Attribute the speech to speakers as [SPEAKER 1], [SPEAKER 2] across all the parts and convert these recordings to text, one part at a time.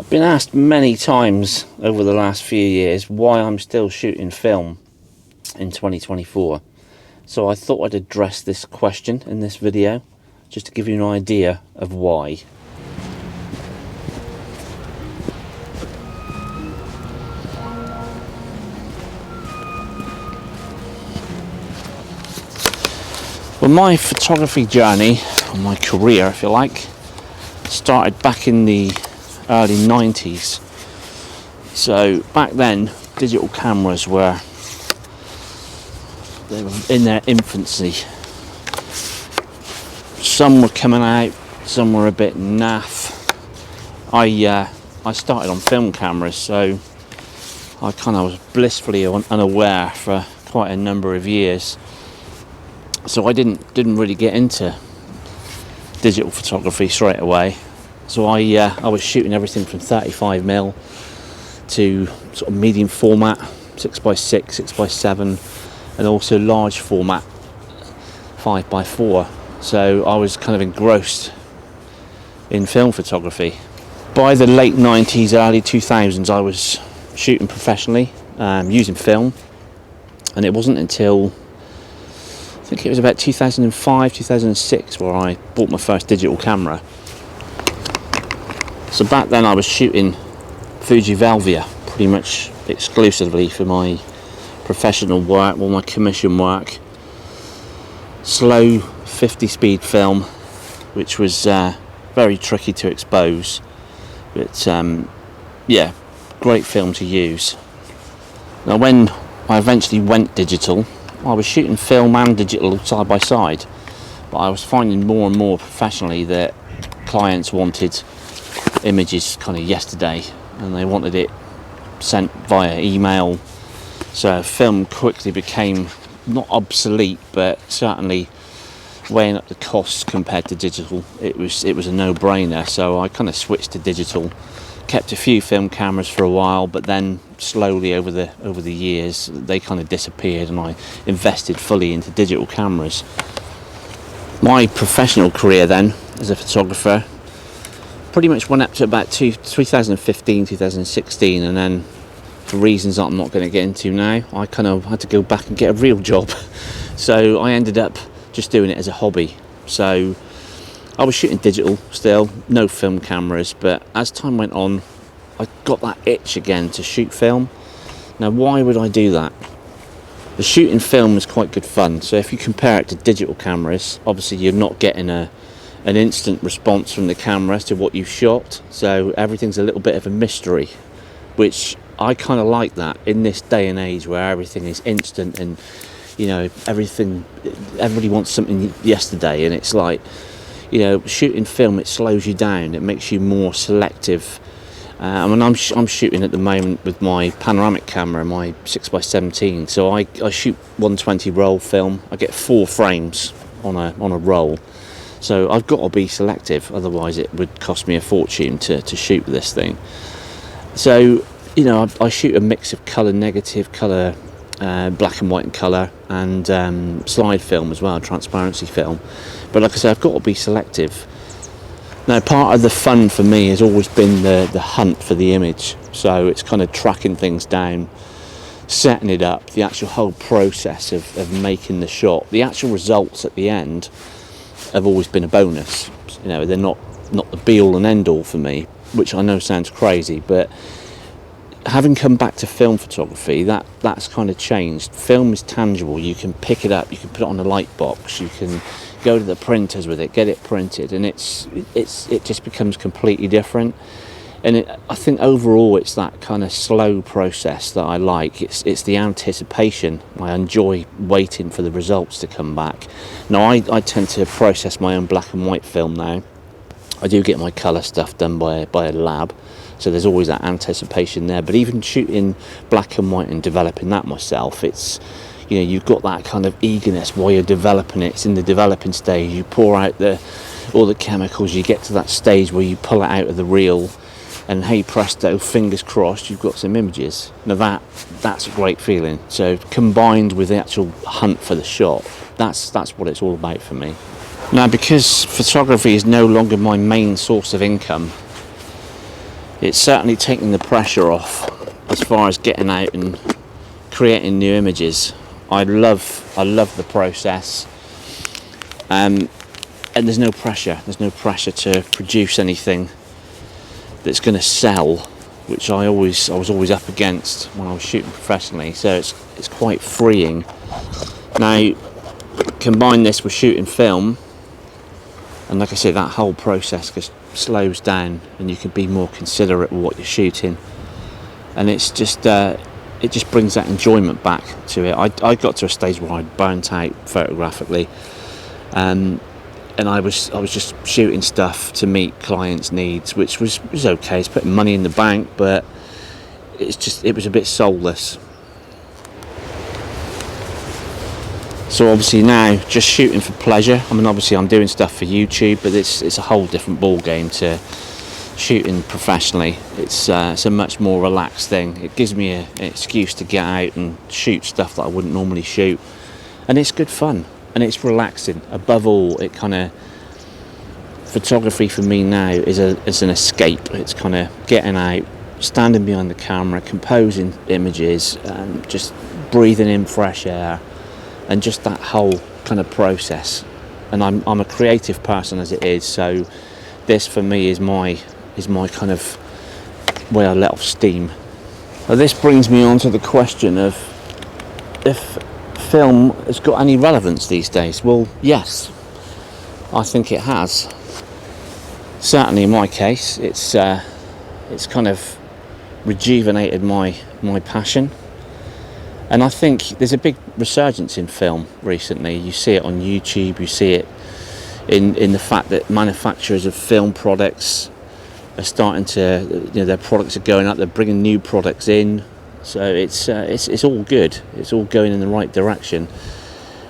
[SPEAKER 1] I've been asked many times over the last few years why I'm still shooting film in 2024. So I thought I'd address this question in this video, just to give you an idea of why. Well, my photography journey, or my career if you like, started back in the early 90s. So back then digital cameras were in their infancy. Some were coming out, some were a bit naff. I started on film cameras, so I kind of was blissfully unaware for quite a number of years. So I didn't really get into digital photography straight away. So I was shooting everything from 35mm to sort of medium format, 6x6, 6x7, and also large format, 5x4. So I was kind of engrossed in film photography. By the late 90s, early 2000s, I was shooting professionally, using film, and it wasn't until I think it was about 2005, 2006 where I bought my first digital camera. So back then I was shooting Fuji Velvia pretty much exclusively for my professional work, or my commission work. Slow 50 speed film, which was very tricky to expose, but yeah, great film to use. Now when I eventually went digital, I was shooting film and digital side by side, but I was finding more and more professionally that clients wanted images kind of yesterday, and they wanted it sent via email. So film quickly became not obsolete, but certainly weighing up the costs compared to digital, it was a no-brainer. So I kind of switched to digital, kept a few film cameras for a while, but then slowly over the years they kind of disappeared, and I invested fully into digital cameras. My professional career then as a photographer pretty much went up to about 2015, 2016, and then for reasons that I'm not going to get into now, I kind of had to go back and get a real job. So I ended up just doing it as a hobby. So I was shooting digital still, no film cameras, but as time went on, I got that itch again to shoot film. Now, why would I do that? The shooting film is quite good fun. So if you compare it to digital cameras, obviously you're not getting an instant response from the camera as to what you've shot. So everything's a little bit of a mystery, which I kind of like that in this day and age where everything is instant, and you know, everybody wants something yesterday, and it's like, you know, shooting film, it slows you down, it makes you more selective. I mean, I'm shooting at the moment with my panoramic camera, my 6x17, so I shoot 120 roll film. I get 4 frames on a roll, so I've got to be selective, otherwise it would cost me a fortune to shoot with this thing. So, you know, I shoot a mix of colour negative, colour black and white and colour, and slide film as well, transparency film. But like I said, I've got to be selective. Now, part of the fun for me has always been the hunt for the image. So it's kind of tracking things down, setting it up, the actual whole process of making the shot. The actual results at the end have always been a bonus. You know, they're not the be-all and end-all for me, which I know sounds crazy, but having come back to film photography, that's kind of changed. Film is tangible. You can pick it up, you can put it on a light box, you can go to the printers with it, get it printed, and it just becomes completely different. And I think overall it's that kind of slow process that I like. It's the anticipation. I enjoy waiting for the results to come back. Now I tend to process my own black and white film now. I do get my colour stuff done by a lab, so there's always that anticipation there. But even shooting black and white and developing that myself, it's, you know, you've got that kind of eagerness while you're developing it. It's in the developing stage. You pour out all the chemicals, you get to that stage where you pull it out of the reel, and hey presto, fingers crossed, you've got some images. Now that's a great feeling. So combined with the actual hunt for the shot, that's what it's all about for me. Now, because photography is no longer my main source of income, it's certainly taking the pressure off as far as getting out and creating new images. I love the process, and there's no pressure to produce anything that's going to sell, which I was always up against when I was shooting professionally. So it's quite freeing. Now combine this with shooting film, and like I say, that whole process just slows down and you can be more considerate of what you're shooting, and it's just it just brings that enjoyment back to it. I got to a stage where I'd burnt out photographically, and I was just shooting stuff to meet clients' needs, which was okay. It's putting money in the bank, but it was a bit soulless. So obviously now just shooting for pleasure. I mean, obviously I'm doing stuff for YouTube, but it's a whole different ball game to shooting professionally. It's a much more relaxed thing. It gives me an excuse to get out and shoot stuff that I wouldn't normally shoot, and it's good fun and it's relaxing. Above all, it kind of, photography for me now is an escape. It's kind of getting out, standing behind the camera, composing images, and just breathing in fresh air, and just that whole kind of process. And I'm a creative person as it is, so this for me is my kind of way I let off steam. Now this brings me on to the question of if film has got any relevance these days. Well, yes, I think it has. Certainly in my case, it's kind of rejuvenated my passion. And I think there's a big resurgence in film recently. You see it on YouTube, you see it in the fact that manufacturers of film products are starting to, their products are going up, they're bringing new products in. So it's all good. It's all going in the right direction.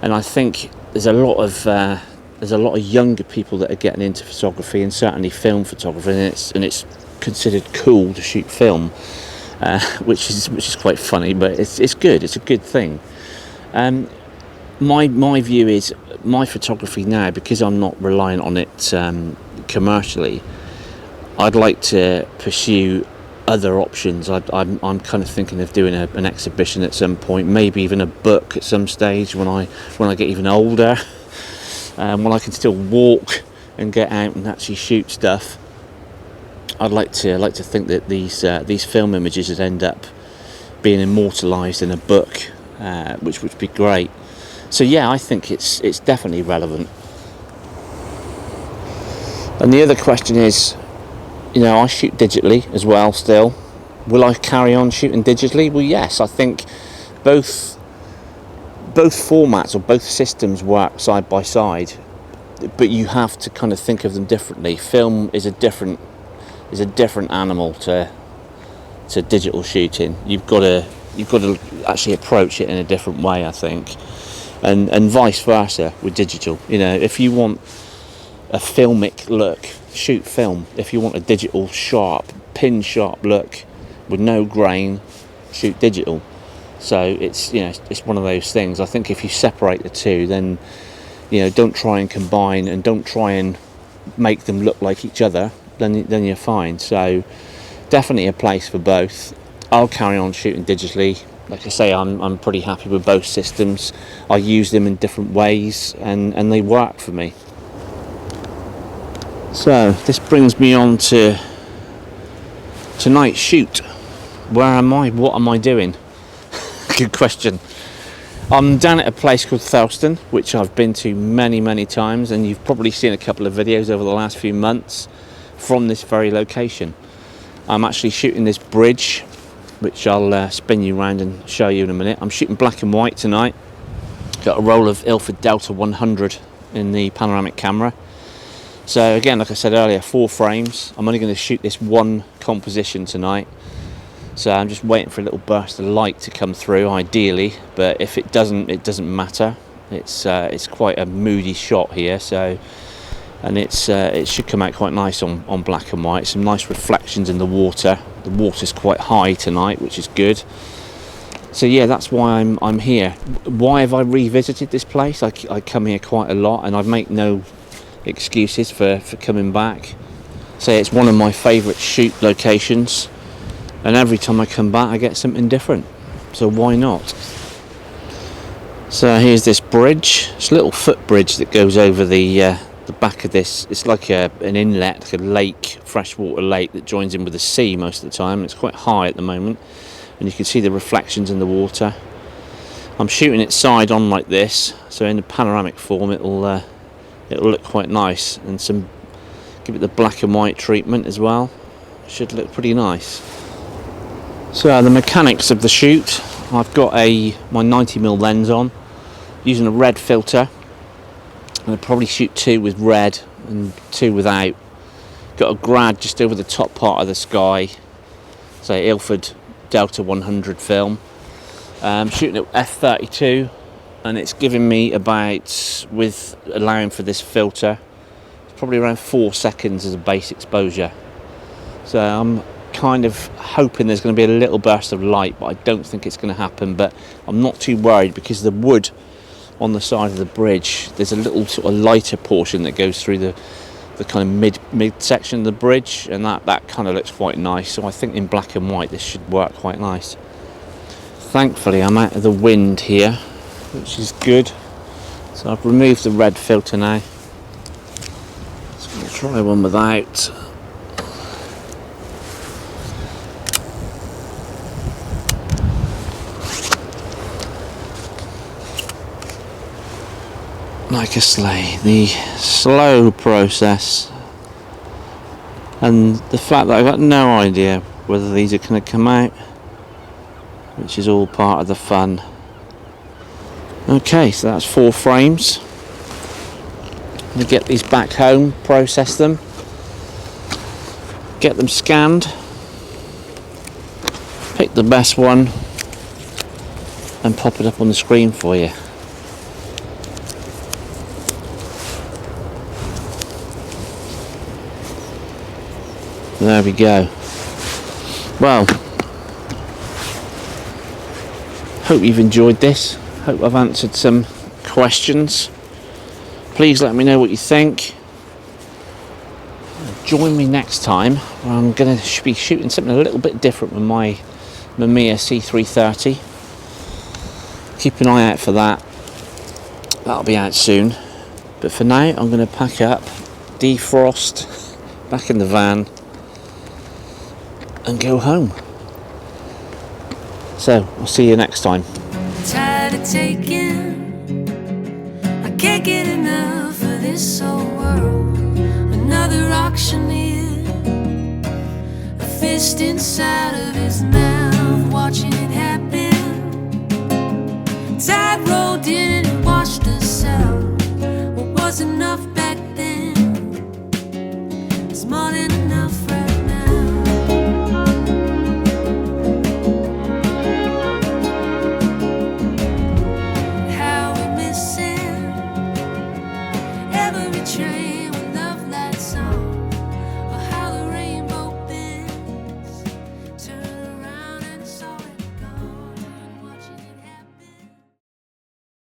[SPEAKER 1] And I think there's a lot of younger people that are getting into photography, and certainly film photography, and it's considered cool to shoot film. Which is quite funny, but it's good. It's a good thing. My view is my photography now, because I'm not reliant on it commercially. I'd like to pursue other options. I'm kind of thinking of doing an exhibition at some point, maybe even a book at some stage when I get even older, when I can still walk and get out and actually shoot stuff. I'd like to think that these film images would end up being immortalised in a book, which would be great. So yeah, I think it's definitely relevant. And the other question is, I shoot digitally as well still. Will I carry on shooting digitally? Well, yes. I think both formats or both systems work side by side, but you have to kind of think of them differently. Film is a different animal to digital shooting. You've got to actually approach it in a different way, I think, and vice versa with digital. If you want a filmic look, shoot film. If you want a digital sharp, pin sharp look with no grain, shoot digital. So it's one of those things. I think if you separate the two, then don't try and combine, and don't try and make them look like each other. Then you're fine. So definitely a place for both. I'll carry on shooting digitally. Like I say, I'm pretty happy with both systems. I use them in different ways, and they work for me. So this brings me on to tonight's shoot. Where am I? What am I doing? Good question. I'm down at a place called Thelston, which I've been to many times, and you've probably seen a couple of videos over the last few months from this very location. I'm actually shooting this bridge, which I'll spin you around and show you in a minute. I'm shooting black and white tonight. Got a roll of Ilford Delta 100 in the panoramic camera. So again, like I said earlier, 4 frames. I'm only going to shoot this one composition tonight. So I'm just waiting for a little burst of light to come through, ideally. But if it doesn't matter. It's quite a moody shot here. So. And it should come out quite nice on black and white. Some nice reflections in the water. The water's quite high tonight, which is good. So yeah, that's why I'm here. Why have I revisited this place? I come here quite a lot, and I make no excuses for coming back. say it's one of my favourite shoot locations, and every time I come back I get something different, so why not? So here's this bridge. It's a little footbridge that goes over the back of this. It's like an inlet, like a lake, freshwater lake that joins in with the sea most of the time. It's quite high at the moment, and you can see the reflections in the water. I'm shooting it side on like this, so in the panoramic form it'll look quite nice, and give it the black and white treatment as well. It should look pretty nice. So the mechanics of the shoot, I've got my 90mm lens on, using a red filter. I'll probably shoot 2 with red and 2 without. Got a grad just over the top part of the sky, so Ilford Delta 100 film. Shooting at f32, and it's giving me about, with allowing for this filter, it's probably around 4 seconds as a base exposure. So I'm kind of hoping there's going to be a little burst of light, but I don't think it's going to happen. But I'm not too worried, because the wood on the side of the bridge, there's a little sort of lighter portion that goes through the kind of mid section of the bridge, and that kind of looks quite nice. So I think in black and white this should work quite nice. Thankfully I'm out of the wind here, which is good. So I've removed the red filter now. So I'll try one without. Like a sleigh, the slow process, and the fact that I've got no idea whether these are going to come out, which is all part of the fun. Okay, so that's 4 frames. I'm going to get these back home, process them, get them scanned, pick the best one and pop it up on the screen for you. There we go. Well, hope you've enjoyed this. Hope I've answered some questions. Please let me know what you think. Join me next time, where I'm going to be shooting something a little bit different with my Mamiya C330. Keep an eye out for that. That'll be out soon. But for now, I'm going to pack up, defrost, back in the van, and go home. So I'll see you next time.
[SPEAKER 2] Tired of taking, I can't get enough of this old world. Another auctioneer, a fist inside of his mouth, watching it happen. Tide rolled in